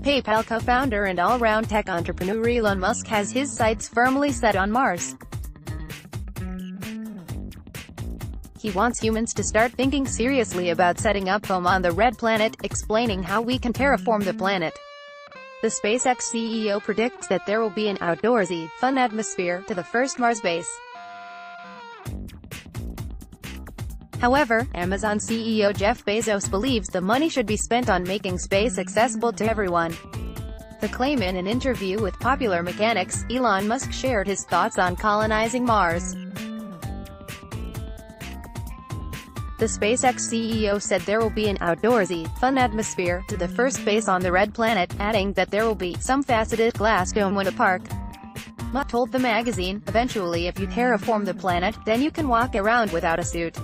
PayPal co-founder and all-round tech entrepreneur Elon Musk has his sights firmly set on Mars. He wants humans to start thinking seriously about setting up home on the red planet, explaining how we can terraform the planet. The SpaceX CEO predicts that there will be an outdoorsy, fun atmosphere to the first Mars base. However, Amazon CEO Jeff Bezos believes the money should be spent on making space accessible to everyone. The claim in an interview with Popular Mechanics, Elon Musk shared his thoughts on colonizing Mars. The SpaceX CEO said there will be an outdoorsy, fun atmosphere to the first base on the red planet, adding that there will be some faceted glass dome in a park. Musk told the magazine, "Eventually, if you terraform the planet, then you can walk around without a suit.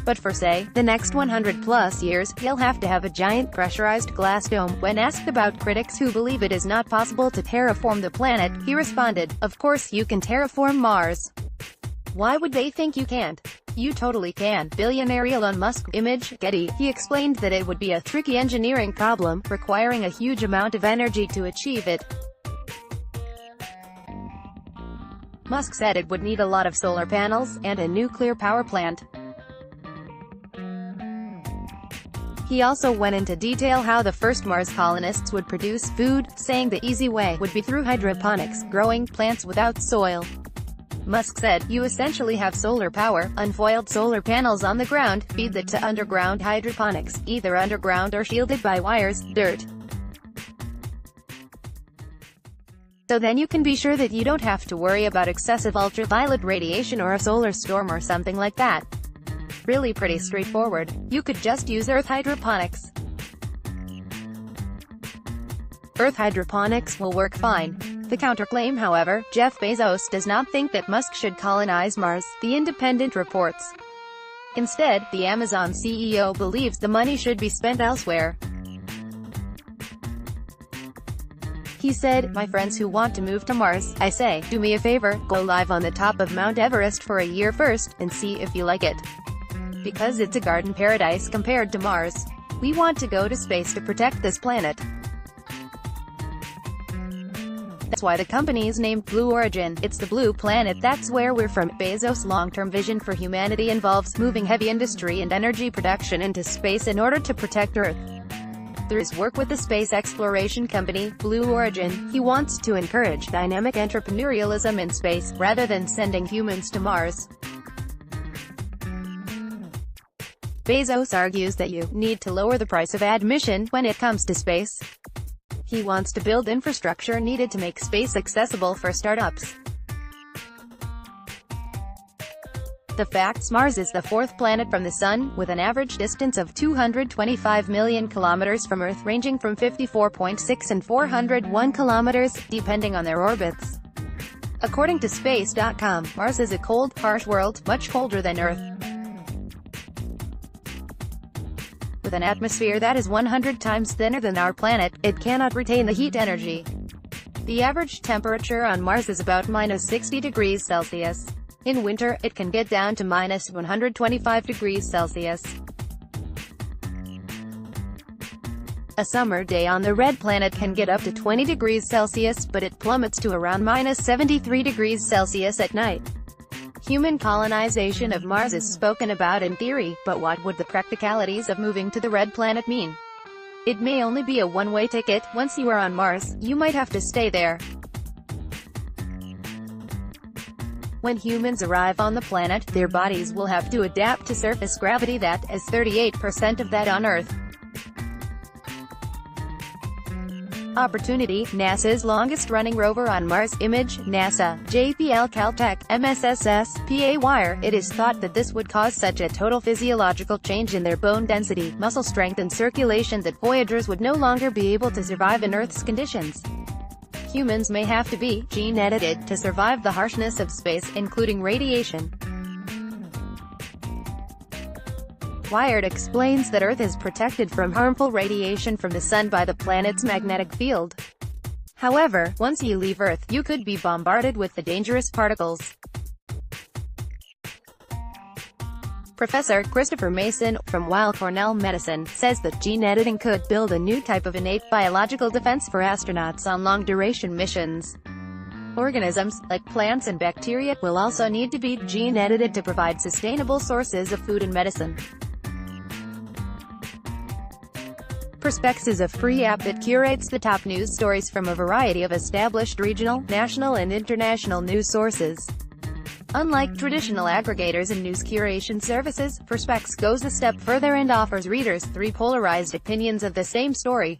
But for, say, the next 100-plus years, you'll have to have a giant pressurized glass dome." When asked about critics who believe it is not possible to terraform the planet, he responded, "Of course you can terraform Mars. Why would they think you can't? You totally can." Billionaire Elon Musk, Image, Getty, he explained that it would be a tricky engineering problem, requiring a huge amount of energy to achieve it. Musk said it would need a lot of solar panels, and a nuclear power plant. He also went into detail how the first Mars colonists would produce food, saying the easy way would be through hydroponics, growing plants without soil. Musk said, "You essentially have solar power, unfoiled solar panels on the ground, feed that to underground hydroponics, either underground or shielded by wires, dirt. So then you can be sure that you don't have to worry about excessive ultraviolet radiation or a solar storm or something like that. Really pretty straightforward. You could just use Earth hydroponics. Earth hydroponics will work fine." The counterclaim, however, Jeff Bezos does not think that Musk should colonize Mars, The Independent reports. Instead, the Amazon CEO believes the money should be spent elsewhere. He said, "My friends who want to move to Mars, I say, do me a favor, go live on the top of Mount Everest for a year first, and see if you like it. Because it's a garden paradise compared to Mars. We want to go to space to protect this planet. That's why the company is named Blue Origin. It's the blue planet, that's where we're from." Bezos' long-term vision for humanity involves moving heavy industry and energy production into space in order to protect Earth. Through his work with the space exploration company, Blue Origin, he wants to encourage dynamic entrepreneurialism in space, rather than sending humans to Mars. Bezos argues that you need to lower the price of admission when it comes to space. He wants to build infrastructure needed to make space accessible for startups. The facts: Mars is the fourth planet from the Sun, with an average distance of 225 million kilometers from Earth, ranging from 54.6 and 401 kilometers, depending on their orbits. According to Space.com, Mars is a cold, harsh world, much colder than Earth. With an atmosphere that is 100 times thinner than our planet, it cannot retain the heat energy. The average temperature on Mars is about -60 degrees Celsius. In winter, it can get down to -125 degrees Celsius. A summer day on the red planet can get up to 20 degrees Celsius, but it plummets to around -73 degrees Celsius at night. Human colonization of Mars is spoken about in theory, but what would the practicalities of moving to the red planet mean? It may only be a one-way ticket. Once you are on Mars, you might have to stay there. When humans arrive on the planet, their bodies will have to adapt to surface gravity that is 38% of that on Earth. Opportunity, NASA's longest-running rover on Mars. Image, NASA, JPL Caltech, MSSS, PA Wire. It is thought that this would cause such a total physiological change in their bone density, muscle strength and circulation that voyagers would no longer be able to survive in Earth's conditions. Humans may have to be gene-edited to survive the harshness of space, including radiation. Wired explains that Earth is protected from harmful radiation from the Sun by the planet's magnetic field. However, once you leave Earth, you could be bombarded with the dangerous particles. Professor Christopher Mason, from Weill Cornell Medicine, says that gene editing could build a new type of innate biological defense for astronauts on long-duration missions. Organisms, like plants and bacteria, will also need to be gene-edited to provide sustainable sources of food and medicine. Perspex is a free app that curates the top news stories from a variety of established regional, national and international news sources. Unlike traditional aggregators and news curation services, Perspex goes a step further and offers readers 3 polarized opinions of the same story.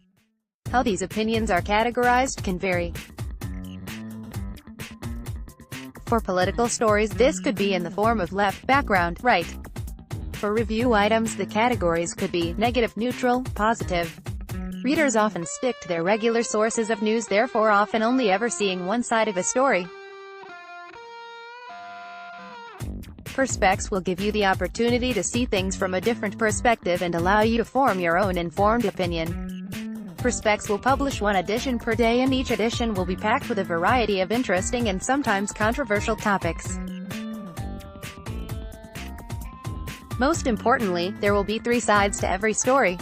How these opinions are categorized can vary. For political stories, this could be in the form of left, background, right. For review items, the categories could be negative, neutral, positive. Readers often stick to their regular sources of news, therefore often only ever seeing one side of a story. Perspex will give you the opportunity to see things from a different perspective and allow you to form your own informed opinion. Perspex will publish 1 edition per day, and each edition will be packed with a variety of interesting and sometimes controversial topics. Most importantly, there will be 3 sides to every story.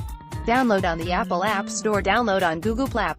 Download on the Apple App Store, download on Google Play.